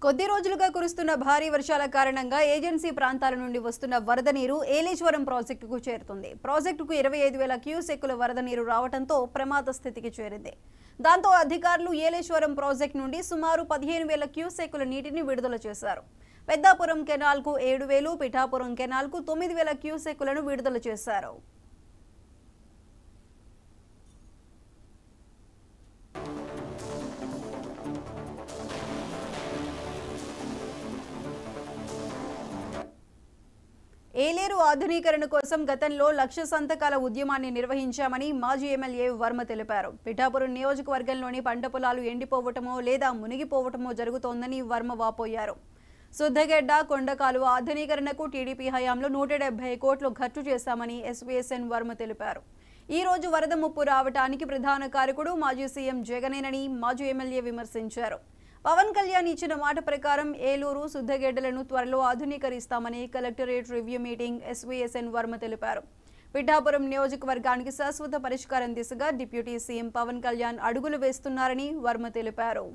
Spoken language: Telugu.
కొద్ది రోజులుగా కురుస్తున్న భారీ వర్షాల కారణంగా ఏజెన్సీ ప్రాంతాల నుండి వస్తున్న వరద నీరు ఏలేశ్వరం ప్రాజెక్టుకు చేరుతుంది. ప్రాజెక్టుకు 25,000 క్యూసెక్కుల వరద నీరు రావడంతో ప్రమాద స్థితికి చేరింది. దాంతో అధికారులు ఏలేశ్వరం ప్రాజెక్టు నుండి సుమారు 15,000 క్యూసెక్కుల నీటిని విడుదల చేశారు. పెద్దాపురం కెనాల్కు 7,000, పిఠాపురం కెనాల్కు 9,000 క్యూసెక్కులను విడుదల చేశారు. ఏలేరు ఆధునీకరణ కోసం గతంలో 1,00,000 సంతకాల ఉద్యమాన్ని నిర్వహించామని మాజీ ఎమ్మెల్యే వర్మ తెలిపారు. పిఠాపురం నియోజకవర్గంలోని పంట పొలాలు ఎండిపోవటమో లేదా మునిగిపోవటమో జరుగుతోందని వర్మ వాపోయారు. సుద్దగెడ్డ కొండకాలువ ఆధునీకరణకు టీడీపీ హయాంలో 170 కోట్లు ఖర్చు చేశామని ఎస్వీఎస్ఎన్ వర్మ తెలిపారు. ఈ రోజు వరద ముప్పు రావటానికి ప్రధాన కారకుడు మాజీ సీఎం జగనేనని మాజీ ఎమ్మెల్యే విమర్శించారు. పవన్ కళ్యాణ్ ఇచ్చిన మాట ప్రకారం ఏలూరు సుద్దగెడ్డలను త్వరలో ఆధునీకరిస్తామని collectorate review meeting SVSN Varma తెలిపారు. పిఠాపురం నియోజకవర్గానికి శాశ్వత పరిష్కారం దిశగా డిప్యూటీ సీఎం పవన్ కళ్యాణ్ అడుగులు వేస్తున్నారని వర్మ తెలిపారు.